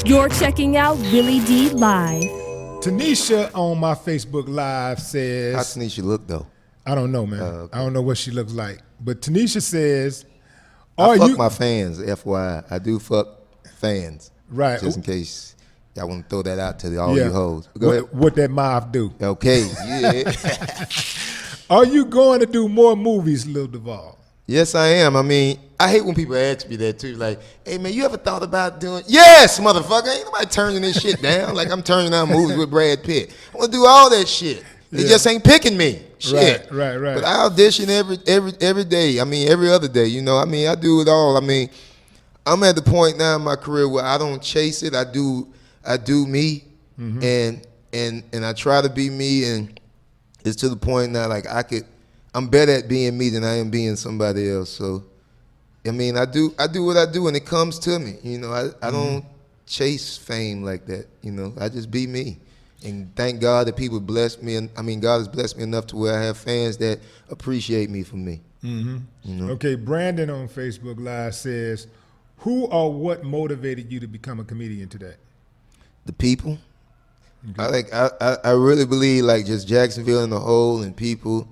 You're checking out Willie D Live. Tanisha on my Facebook Live How says, Tanisha look though? I don't know, man. Okay. I don't know what she looks like. But Tanisha says, I fuck my fans, FYI. I do fuck fans. Right. Just in case y'all want to throw that out to all you hoes. Go ahead. What that mouth do? Okay, yeah. Are you going to do more movies, Lil Duval? Yes, I am. I mean, I hate when people ask me that too. Like, hey man, you ever thought about doing? Yes, motherfucker. Ain't nobody turning this shit down. Like I'm turning down movies with Brad Pitt. I want to do all that shit. They just ain't picking me. Shit. Right. But I audition every day. I mean, every other day. You know. I mean, I do it all. I mean, I'm at the point now in my career where I don't chase it. I do me, and I try to be me, and it's to the point now like I'm better at being me than I am being somebody else. So, I mean, I do what I do, and it comes to me. You know, I don't chase fame like that. You know, I just be me, and thank God that people bless me. And I mean, God has blessed me enough to where I have fans that appreciate me for me. You know? Okay, Brandon on Facebook Live says, who or what motivated you to become a comedian today? The people. Okay. I really believe like just Jacksonville in the whole and people.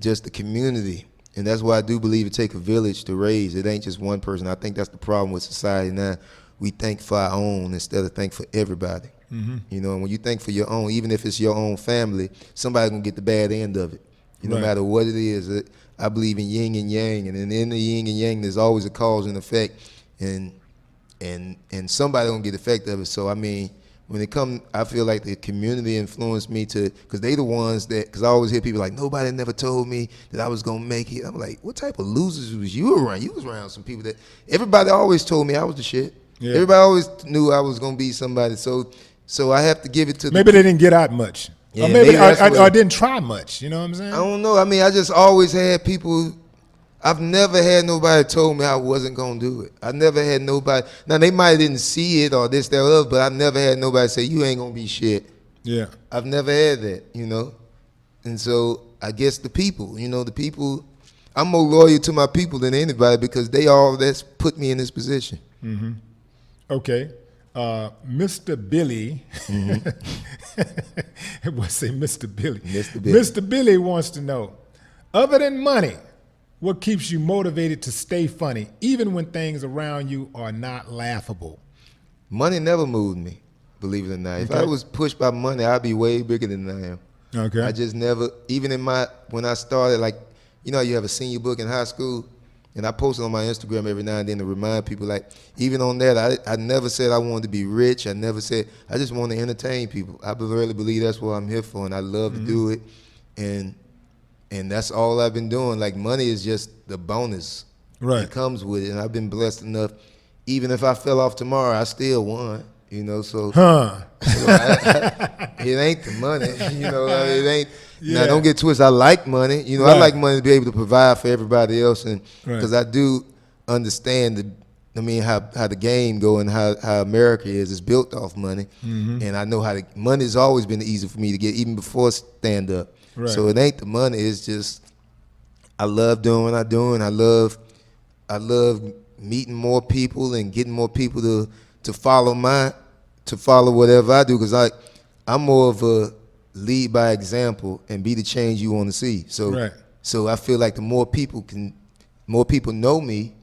Just the community. And that's why I do believe it takes a village to raise. It ain't just one person. I think that's the problem with society now. We think for our own instead of think for everybody. You know, and when you think for your own, even if it's your own family, somebody's going to get the bad end of it. No matter what it is. I believe in yin and yang. And in the yin and yang, there's always a cause and effect. And somebody going to get the effect of it. So, I mean, when it comes, I feel like the community influenced me to, because they the ones that, because I always hear people like, nobody never told me that I was going to make it. I'm like, what type of losers was you around? You was around some people that, everybody always told me I was the shit. Yeah. Everybody always knew I was going to be somebody. So I have to give it to maybe they didn't get out much. Yeah, or maybe I didn't try much. You know what I'm saying? I don't know. I mean, I just always had people. I've never had nobody told me I wasn't gonna do it. I never had nobody. Now they might didn't see it or this, that, or other, but I never had nobody say you ain't gonna be shit. Yeah. I've never had that, you know. And so I guess the people, the people. I'm more loyal to my people than anybody because they all that's put me in this position. Okay. Mr. Billy. Everybody say Mr. Billy. Mr. Billy wants to know, other than money, what keeps you motivated to stay funny, even when things around you are not laughable? Money never moved me, believe it or not. If I was pushed by money, I'd be way bigger than I am. Okay. I just never, even when I started, like, you have a senior book in high school, and I post it on my Instagram every now and then to remind people, like, even on that, I never said I wanted to be rich. I never said, I just want to entertain people. I really believe that's what I'm here for, and I love to do it. And that's all I've been doing. Like, money is just the bonus. Right. It comes with it. And I've been blessed enough. Even if I fell off tomorrow, I still won. So it ain't the money. It ain't. Yeah. Now, don't get twisted. I like money. I like money to be able to provide for everybody else. And because I do understand how the game go and how America is. It's built off money. And I know money's always been easy for me to get, even before stand up. Right. So it ain't the money. It's just I love doing what I do, and I love meeting more people and getting more people to follow whatever I do, because I'm more of a lead by example and be the change you want to see. So I feel like the more people know me,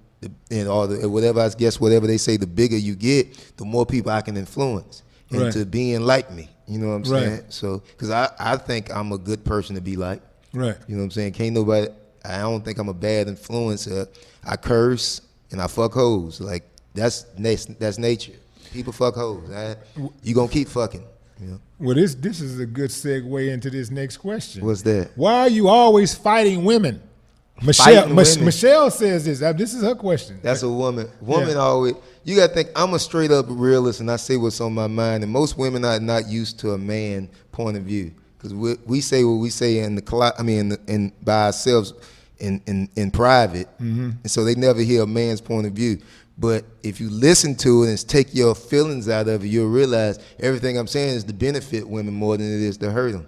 whatever they say, the bigger you get, the more people I can influence into being like me. You know what I'm saying? So, because I think I'm a good person to be like. Right. You know what I'm saying? I don't think I'm a bad influencer. I curse and I fuck hoes. Like, that's nature. People fuck hoes. You gonna keep fucking. Well, this is a good segue into this next question. What's that? Why are you always fighting women? Michelle says this. This is her question. That's a woman. Always. You gotta think I'm a straight up realist, and I say what's on my mind. And most women are not used to a man point of view, because we say what we say by ourselves in private, and so they never hear a man's point of view. But if you listen to it and take your feelings out of it, you'll realize everything I'm saying is to benefit women more than it is to hurt them.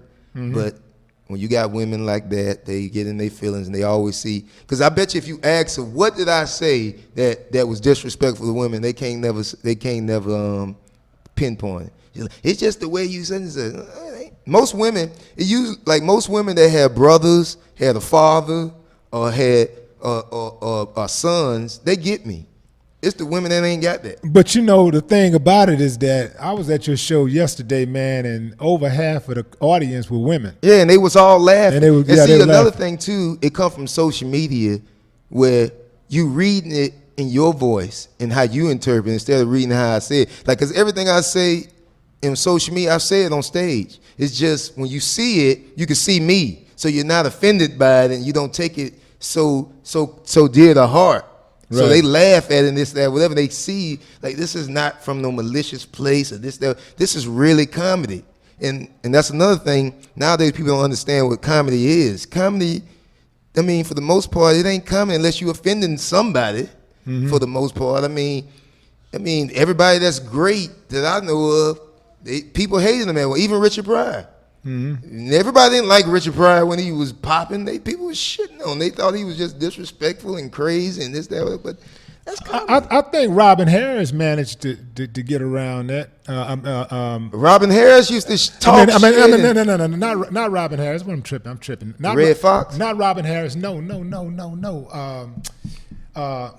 But when you got women like that, they get in their feelings and they always see. Because I bet you if you ask them, what did I say that was disrespectful to women, they can't never pinpoint it. It's just the way you said it. Most women, most women that had brothers, had a father, or had or sons, they get me. It's the women that ain't got that. But you know, the thing about it is that I was at your show yesterday, man, and over half of the audience were women. Yeah, and they was all laughing. And see, another thing too, it come from social media where you reading it in your voice and how you interpret it instead of reading how I say it. Like, cause everything I say in social media, I say it on stage. It's just when you see it, you can see me, so you're not offended by it and you don't take it so dear to heart. Right. So they laugh at it and this, that, whatever they see, like this is not from no malicious place or this, that. This is really comedy. And that's another thing. Nowadays people don't understand what comedy is. Comedy, I mean, for the most part, it ain't comedy unless you offending somebody, for the most part. I mean, everybody that's great that I know of, people hated him. Even Richard Pryor. And everybody didn't like Richard Pryor when he was popping. People was shitting on him. They thought he was just disrespectful and crazy and this, that, but that's comedy. I think Robin Harris managed to get around that. Robin Harris used to talk shit. No, not Robin Harris. What I'm tripping. Not Red Fox? Not Robin Harris. No.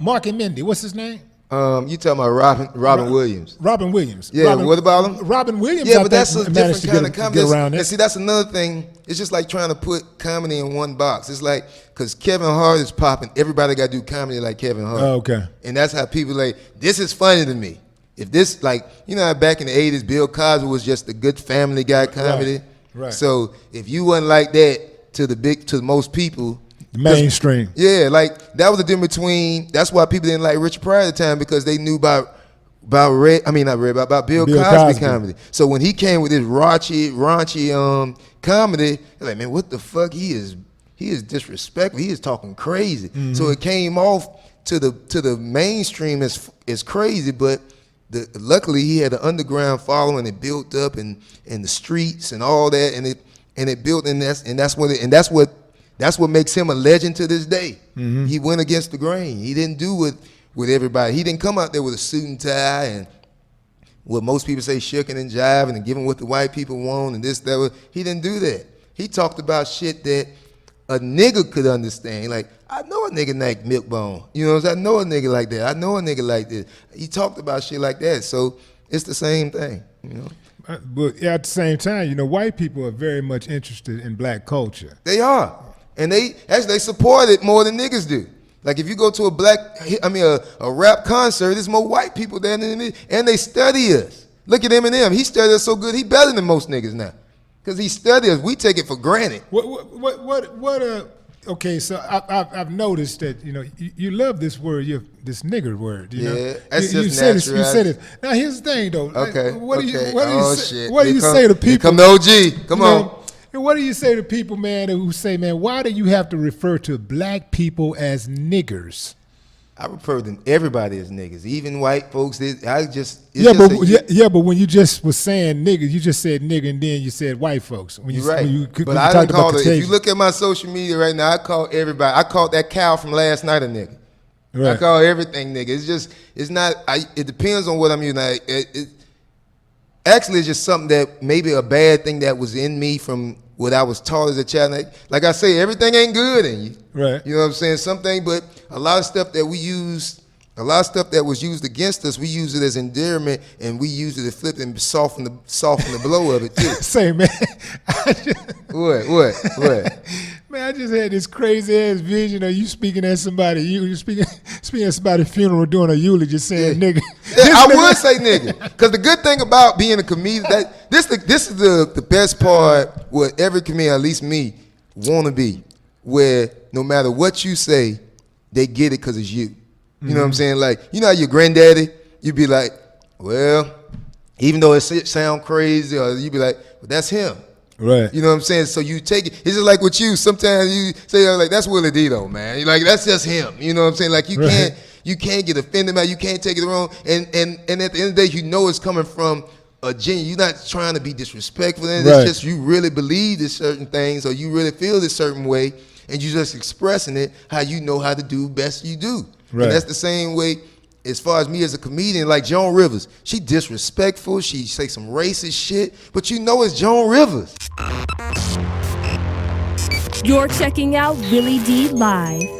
Mark and Mindy. What's his name? You talking about Robin Williams? Robin Williams. Yeah. What about him? Robin Williams. Yeah, but that's a different kind of comedy. Get around and see, that's another thing. It's just like trying to put comedy in one box. It's like because Kevin Hart is popping, everybody got to do comedy like Kevin Hart. Oh, okay. And that's how people this is funny to me. If this how back in the 80s, Bill Cosby was just a good Family Guy comedy. Right. So if you wasn't like that to most people. Mainstream. Yeah, that was the difference between. That's why people didn't like Richard Pryor at the time because they knew about Bill Cosby comedy. So when he came with his raunchy comedy, they're like, man, what the fuck? He is disrespectful. He is talking crazy. So it came off to the mainstream as crazy, but luckily he had an underground following. It built up in the streets and all that, and it built that's what makes him a legend to this day. He went against the grain. He didn't do with everybody. He didn't come out there with a suit and tie and what most people say shucking and jiving and giving what the white people want and this, that. He didn't do that. He talked about shit that a nigga could understand. Like, I know a nigga like Milkbone. You know what I'm saying? I know a nigga like that. I know a nigga like this. He talked about shit like that. So it's the same thing, you know? But at the same time, white people are very much interested in black culture. They are. And they support it more than niggas do. Like if you go to a rap concert, there's more white people there than me, and they study us. Look at Eminem. He studied us so good, he better than most niggas now. Because he studied us. We take it for granted. Okay, so I've noticed that, you love this word, this nigger word. Yeah, that's you just natural. You said it. Now here's the thing though. Okay. What do you Shit. say to people? Here come the OG. Come on. And what do you say to people, man, who say, man, why do you have to refer to black people as niggers? I refer to everybody as niggas, even white folks. But when you just was saying niggas, you just said nigga and then you said white folks. When you, right. But I didn't call it. If you look at my social media right now, I call everybody. I called that cow from last night a nigga. Right. I call everything nigga. It's not. It depends on what I'm using. Actually, it's just something that maybe a bad thing that was in me from what I was taught as a child. Like I say, everything ain't good in you. Right. You know what I'm saying? Something, but a lot of stuff that we use, a lot of stuff that was used against us, we use it as endearment, and we use it to flip and soften the blow of it too. Say, man. What? Man, I just had this crazy ass vision of you speaking at somebody. You speaking at somebody's funeral doing a eulogy, saying nigga. Yeah, I would say nigga, because the good thing about being a comedian, this is the best part. What every comedian, at least me, want to be, where no matter what you say, they get it because it's you. You know what I'm saying? Like, you know how your granddaddy, you'd be like, well, even though it sound crazy, or you'd be like, well, that's him. Right. You know what I'm saying? So you take it. It's just like with you. Sometimes you say like, that's Willie D though, man. You're like, that's just him. You know what I'm saying? Like you can't get offended by it. You can't take it wrong. And at the end of the day, you know it's coming from a genuine. You're not trying to be disrespectful. And Right. it's just you really believe in certain things, or you really feel this certain way, and you just expressing it how you know how to do best you do. Right. And that's the same way as far as me as a comedian, like Joan Rivers. She disrespectful. She say some racist shit, but you know it's Joan Rivers. You're checking out Willie D Live.